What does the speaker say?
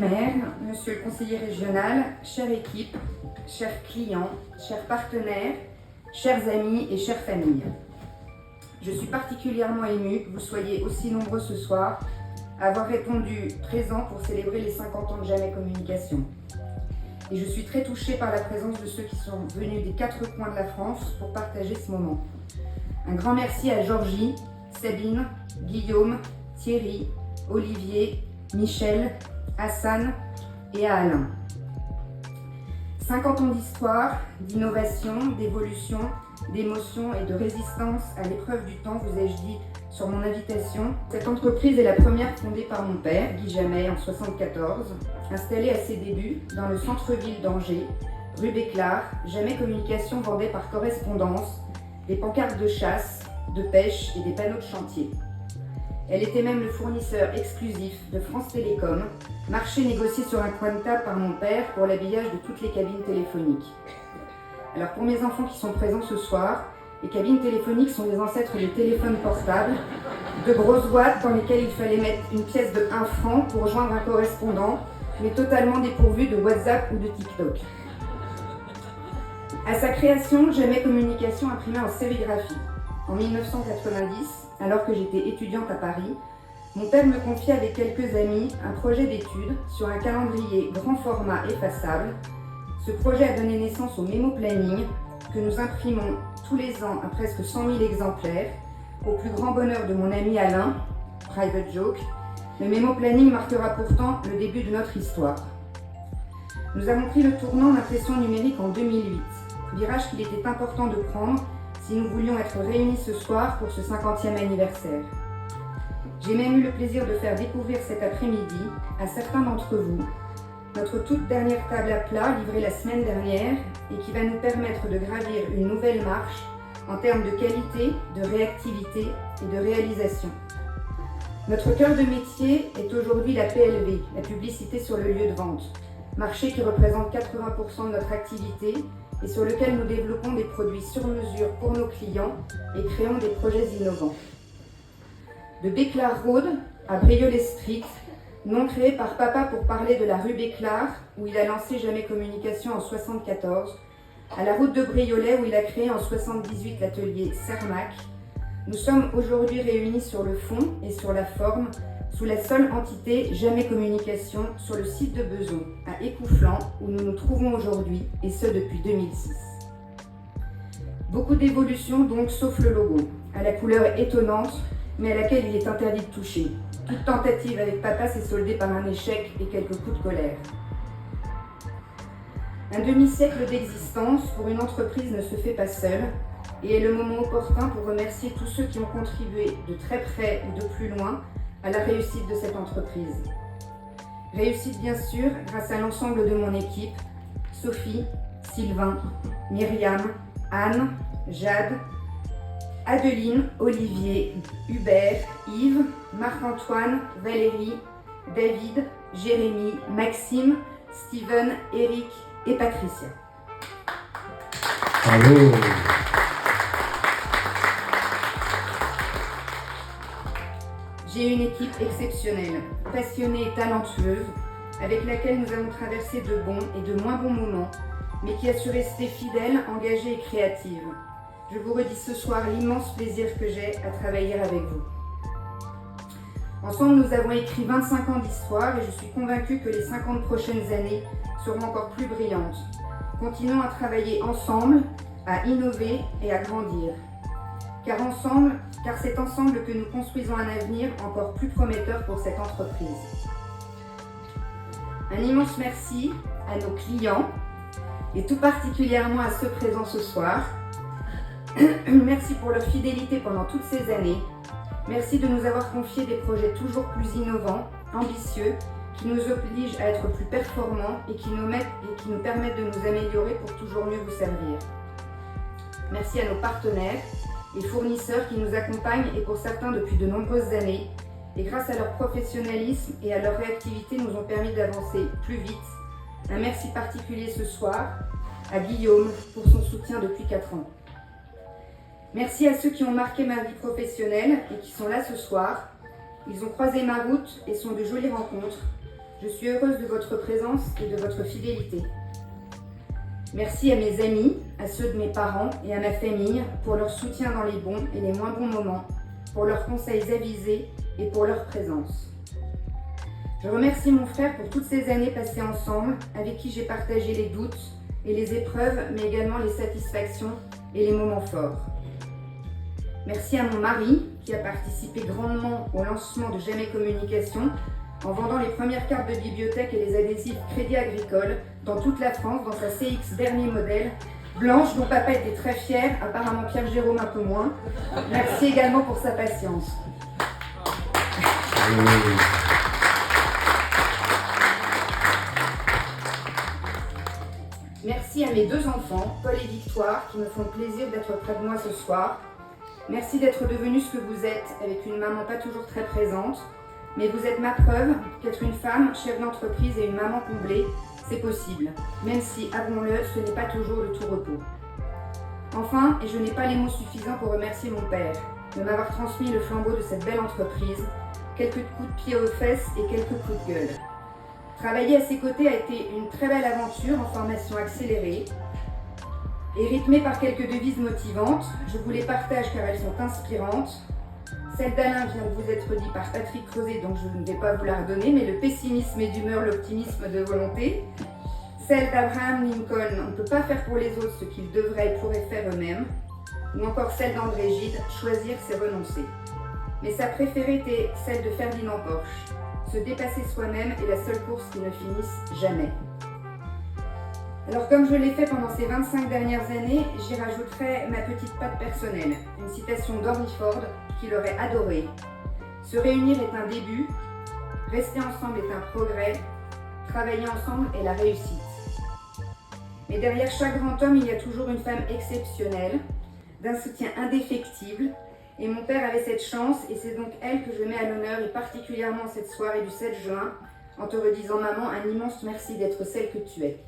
maire, monsieur le conseiller régional, chère équipe, chers clients, chers partenaires, chers amis et chères familles. Je suis particulièrement émue que vous soyez aussi nombreux ce soir à avoir répondu présent pour célébrer les 50 ans de Jamais Communication. Et je suis très touchée par la présence de ceux qui sont venus des 4 coins de la France pour partager ce moment. Un grand merci à Georgie, Sabine, Guillaume, Thierry, Olivier, Michel, Hassan et à Alain. 50 ans d'histoire, d'innovation, d'évolution, d'émotion et de résistance à l'épreuve du temps, vous ai-je dit sur mon invitation. Cette entreprise est la première fondée par mon père, Guy Jamais, en 1974, installée à ses débuts dans le centre-ville d'Angers, rue Béclard. Jamais Communication vendait par correspondance des pancartes de chasse, de pêche et des panneaux de chantier. Elle était même le fournisseur exclusif de France Télécom, marché négocié sur un coin de table par mon père pour l'habillage de toutes les cabines téléphoniques. Alors pour mes enfants qui sont présents ce soir, les cabines téléphoniques sont les ancêtres des téléphones portables, de grosses boîtes dans lesquelles il fallait mettre une pièce de 1 franc pour rejoindre un correspondant, mais totalement dépourvu de WhatsApp ou de TikTok. À sa création, Jamais Communication imprimait en sérigraphie. En 1990, alors que j'étais étudiante à Paris, mon père me confiait avec quelques amis un projet d'étude sur un calendrier grand format effaçable. Ce projet a donné naissance au Mémo Planning, que nous imprimons tous les ans à presque 100 000 exemplaires, au plus grand bonheur de mon ami Alain, private joke. Le Mémo Planning marquera pourtant le début de notre histoire. Nous avons pris le tournant d'impression numérique en 2008, virage qu'il était important de prendre si nous voulions être réunis ce soir pour ce 50e anniversaire. J'ai même eu le plaisir de faire découvrir cet après-midi à certains d'entre vous notre toute dernière table à plat livrée la semaine dernière et qui va nous permettre de gravir une nouvelle marche en termes de qualité, de réactivité et de réalisation. Notre cœur de métier est aujourd'hui la PLV, la publicité sur le lieu de vente, marché qui représente 80% de notre activité et sur lequel nous développons des produits sur mesure pour nos clients et créons des projets innovants. De Béclard Road à Briolet Street, nom créé par papa pour parler de la rue Béclard, où il a lancé Jamais Communication en 1974, à la route de Briolet, où il a créé en 1978 l'atelier Cermac, nous sommes aujourd'hui réunis sur le fond et sur la forme, sous la seule entité Jamais Communication, sur le site de Beson, à Écouflant, où nous nous trouvons aujourd'hui, et ce depuis 2006. Beaucoup d'évolutions donc, sauf le logo, à la couleur étonnante, mais à laquelle il est interdit de toucher. Toute tentative avec papa s'est soldée par un échec et quelques coups de colère. Un demi-siècle d'existence pour une entreprise ne se fait pas seul et est le moment opportun pour remercier tous ceux qui ont contribué de très près ou de plus loin à la réussite de cette entreprise. Réussite bien sûr grâce à l'ensemble de mon équipe, Sophie, Sylvain, Myriam, Anne, Jade, Adeline, Olivier, Hubert, Yves, Marc-Antoine, Valérie, David, Jérémy, Maxime, Steven, Eric et Patricia. Bravo. J'ai une équipe exceptionnelle, passionnée et talentueuse, avec laquelle nous avons traversé de bons et de moins bons moments, mais qui a su rester fidèle, engagée et créative. Je vous redis ce soir l'immense plaisir que j'ai à travailler avec vous. Ensemble, nous avons écrit 25 ans d'histoire et je suis convaincue que les 50 prochaines années seront encore plus brillantes. Continuons à travailler ensemble, à innover et à grandir. Car c'est ensemble que nous construisons un avenir encore plus prometteur pour cette entreprise. Un immense merci à nos clients et tout particulièrement à ceux présents ce soir. Merci pour leur fidélité pendant toutes ces années. Merci de nous avoir confié des projets toujours plus innovants, ambitieux, qui nous obligent à être plus performants et qui nous permettent de nous améliorer pour toujours mieux vous servir. Merci à nos partenaires et fournisseurs qui nous accompagnent et pour certains depuis de nombreuses années et grâce à leur professionnalisme et à leur réactivité nous ont permis d'avancer plus vite. Un merci particulier ce soir à Guillaume pour son soutien depuis 4 ans. Merci à ceux qui ont marqué ma vie professionnelle et qui sont là ce soir. Ils ont croisé ma route et sont de jolies rencontres. Je suis heureuse de votre présence et de votre fidélité. Merci à mes amis, à ceux de mes parents et à ma famille pour leur soutien dans les bons et les moins bons moments, pour leurs conseils avisés et pour leur présence. Je remercie mon frère pour toutes ces années passées ensemble, avec qui j'ai partagé les doutes et les épreuves, mais également les satisfactions et les moments forts. Merci à mon mari, qui a participé grandement au lancement de Jamais Communication, en vendant les premières cartes de bibliothèque et les adhésifs Crédit Agricole dans toute la France, dans sa CX dernier modèle, blanche, dont papa était très fier, apparemment Pierre Jérôme un peu moins. Merci également pour sa patience. Merci à mes 2 enfants, Paul et Victoire, qui me font le plaisir d'être près de moi ce soir. Merci d'être devenus ce que vous êtes, avec une maman pas toujours très présente, mais vous êtes ma preuve qu'être une femme, chef d'entreprise et une maman comblée, c'est possible, même si, avouons-le, ce n'est pas toujours le tout repos. Enfin, et je n'ai pas les mots suffisants pour remercier mon père de m'avoir transmis le flambeau de cette belle entreprise, quelques coups de pied aux fesses et quelques coups de gueule. Travailler à ses côtés a été une très belle aventure en formation accélérée et rythmée par quelques devises motivantes. Je vous les partage car elles sont inspirantes. Celle d'Alain vient de vous être dit par Patrick Creuset, donc je ne vais pas vous la redonner, mais le pessimisme est d'humeur, l'optimisme de volonté. Celle d'Abraham Lincoln, on ne peut pas faire pour les autres ce qu'ils devraient et pourraient faire eux-mêmes. Ou encore celle d'André Gide, choisir c'est renoncer. Mais sa préférée était celle de Ferdinand Porsche. Se dépasser soi-même est la seule course qui ne finisse jamais. Alors comme je l'ai fait pendant ces 25 dernières années, j'y rajouterai ma petite patte personnelle, une citation d'Henry Ford qu'il aurait adoré. Se réunir est un début, rester ensemble est un progrès, travailler ensemble est la réussite. Mais derrière chaque grand homme, il y a toujours une femme exceptionnelle, d'un soutien indéfectible. Et mon père avait cette chance, et c'est donc elle que je mets à l'honneur, et particulièrement cette soirée du 7 juin, en te redisant, maman, un immense merci d'être celle que tu es.